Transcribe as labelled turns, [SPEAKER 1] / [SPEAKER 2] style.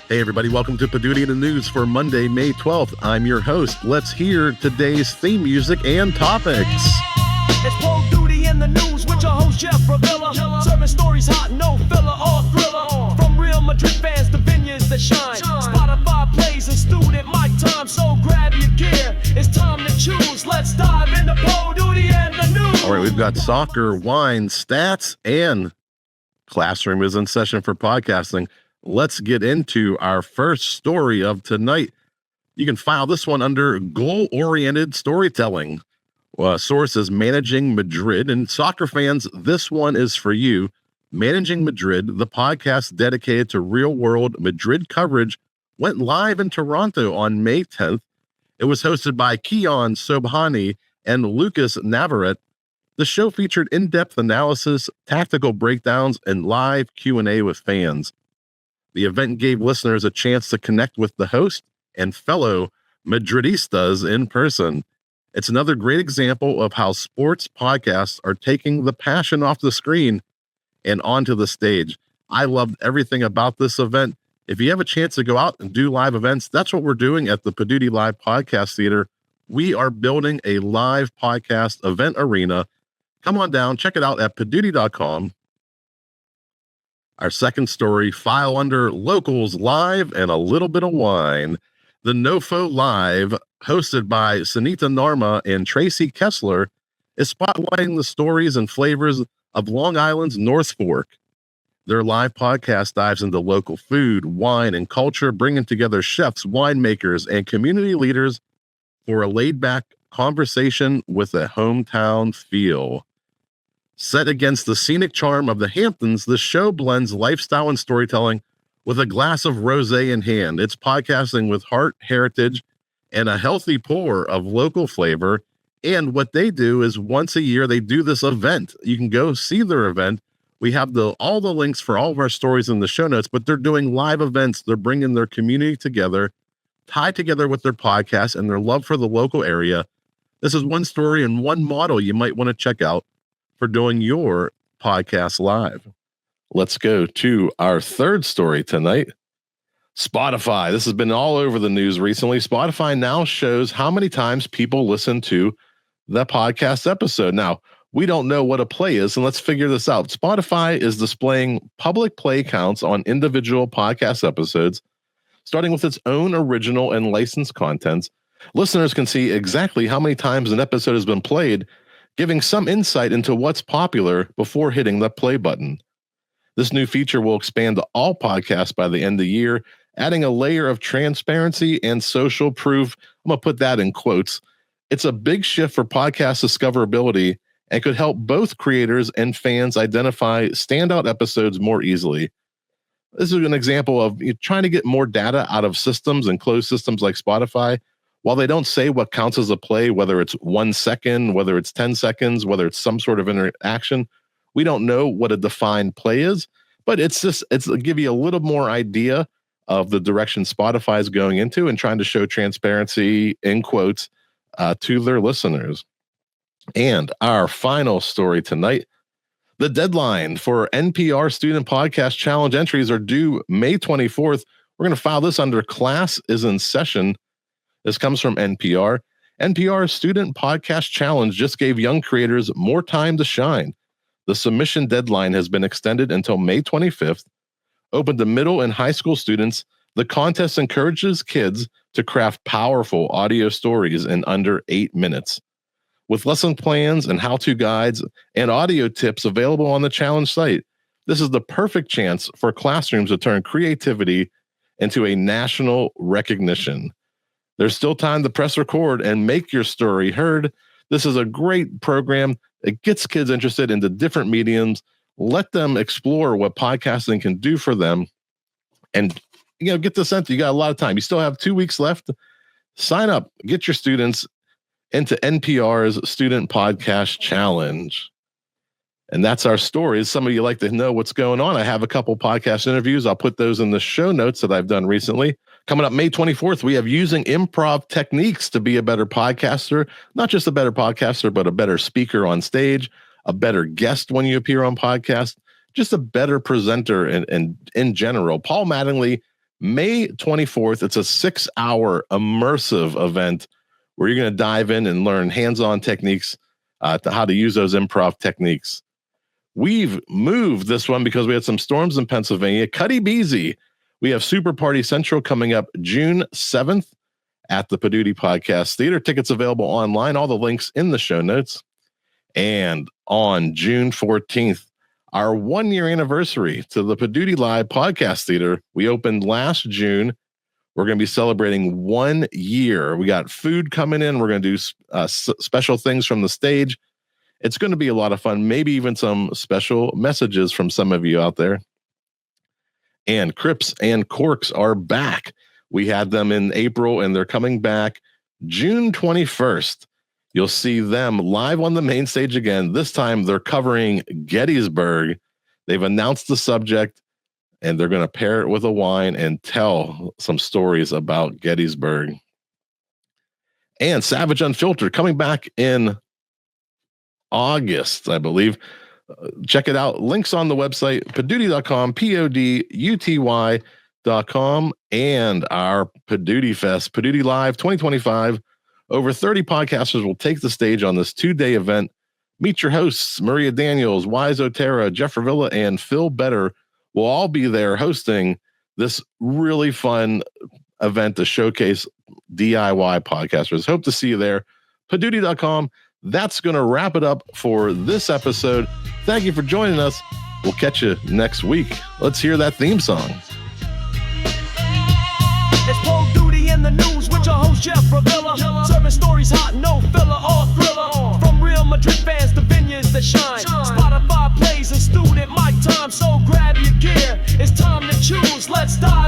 [SPEAKER 1] Hey everybody, welcome to Poduty in the News for Monday, May 12th. I'm your host. Let's hear today's theme music and topics.
[SPEAKER 2] It's Poduty in the News with your host Jeff Revilla. Serving stories hot, no filler or thriller. From Real Madrid fans to vineyards that shine. Spotify plays in student mic time, so grab your gear. It's time to choose. Let's dive into Poduty in the News.
[SPEAKER 1] All right, we've got soccer, wine, stats, and classroom is in session for podcasting. Let's get into our first story of tonight. You can file this one under goal-oriented storytelling. Source is Managing Madrid. And soccer fans, this one is for you. Managing Madrid, the podcast dedicated to real-world Madrid coverage, went live in Toronto on May 10th. It was hosted by Kian Sobhani and Lucas Navarrete. The show featured in-depth analysis, tactical breakdowns, and live Q&A with fans. The event gave listeners a chance to connect with the host and fellow Madridistas in person. It's another great example of how sports podcasts are taking the passion off the screen and onto the stage. I loved everything about this event. If you have a chance to go out and do live events, that's what we're doing at the Poduty Live Podcast Theater. We are building a live podcast event arena. Come on down, check it out at poduty.com. Our second story, file under locals, live, and a little bit of wine. The NoFo Live, hosted by Sunita Narma and Tracy Kessler, is spotlighting the stories and flavors of Long Island's North Fork. Their live podcast dives into local food, wine, and culture, bringing together chefs, winemakers, and community leaders for a laid-back conversation with a hometown feel. Set against the scenic charm of the Hamptons, the show blends lifestyle and storytelling with a glass of rosé in hand. It's podcasting with heart, heritage, and a healthy pour of local flavor. And what they do is once a year, they do this event. You can go see their event. We have all the links for all of our stories in the show notes, but they're doing live events. They're bringing their community together, tied together with their podcast and their love for the local area. This is one story and one model you might want to check out for doing your podcast live. Let's go to our third story tonight. Spotify. This has been all over the news recently. Spotify now shows how many times people listen to the podcast episode. Now, we don't know what a play is, and let's figure this out. Spotify is displaying public play counts on individual podcast episodes, starting with its own original and licensed contents. Listeners can see exactly how many times an episode has been played, giving some insight into what's popular before hitting the play button. This new feature will expand to all podcasts by the end of the year, adding a layer of transparency and social proof. I'm going to put that in quotes. It's a big shift for podcast discoverability and could help both creators and fans identify standout episodes more easily. This is an example of trying to get more data out of systems and closed systems like Spotify. While they don't say what counts as a play, whether it's 1 second, whether it's 10 seconds, whether it's some sort of interaction, we don't know what a defined play is, but it's give you a little more idea of the direction Spotify is going into and trying to show transparency, in quotes, to their listeners. And our final story tonight, the deadline for NPR Student Podcast Challenge entries are due May 24th. We're going to file this under Class is in Session. This comes from NPR. NPR's Student Podcast Challenge just gave young creators more time to shine. The submission deadline has been extended until May 25th. Open to middle and high school students, the contest encourages kids to craft powerful audio stories in under 8 minutes. With lesson plans and how-to guides and audio tips available on the challenge site, this is the perfect chance for classrooms to turn creativity into a national recognition. There's still time to press record and make your story heard. This is a great program. It gets kids interested into different mediums. Let them explore what podcasting can do for them. And, get the sense you got a lot of time. You still have 2 weeks left. Sign up. Get your students into NPR's Student Podcast Challenge. And that's our stories. Some of you like to know what's going on. I have a couple podcast interviews. I'll put those in the show notes that I've done recently. Coming up May 24th, we have using improv techniques to be a better podcaster, not just a better podcaster, but a better speaker on stage, a better guest when you appear on podcast, just a better presenter and in general. Paul Mattingly May 24th, it's a 6-hour immersive event where you're going to dive in and learn hands-on techniques to how to use those improv techniques. We've moved this one because we had some storms in Pennsylvania. Cuddy Beezy. We have Super Party Central coming up June 7th at the Poduty Podcast Theater. Tickets available online. All the links in the show notes. And on June 14th, our 1-year anniversary to the Poduty Live Podcast Theater. We opened last June. We're going to be celebrating 1 year. We got food coming in. We're going to do special things from the stage. It's going to be a lot of fun, maybe even some special messages from some of you out there. And Crips and Corks are back. We had them in April, and they're coming back June 21st. You'll see them live on the main stage again. This time they're covering Gettysburg. They've announced the subject, and they're going to pair it with a wine and tell some stories about Gettysburg. And Savage Unfiltered coming back in August, I believe. Check it out. Links on the website, poduty.com, poduty.com, and our Poduty Fest, Poduty Live 2025. Over 30 podcasters will take the stage on this 2-day event. Meet your hosts, Maria Daniels, Wise Otera, Jeff Revilla, and Phil Better will all be there hosting this really fun event to showcase DIY podcasters. Hope to see you there. Poduty.com. That's going to wrap it up for this episode. Thank you for joining us. We'll catch you next week. Let's hear that theme song.
[SPEAKER 2] It's Poduty in the news with your host Jeff Revilla. Serving stories hot, no filler or thriller. From Real Madrid fans to vineyards that shine. Spotify plays and student mic time. So grab your gear, it's time to choose. Let's dive.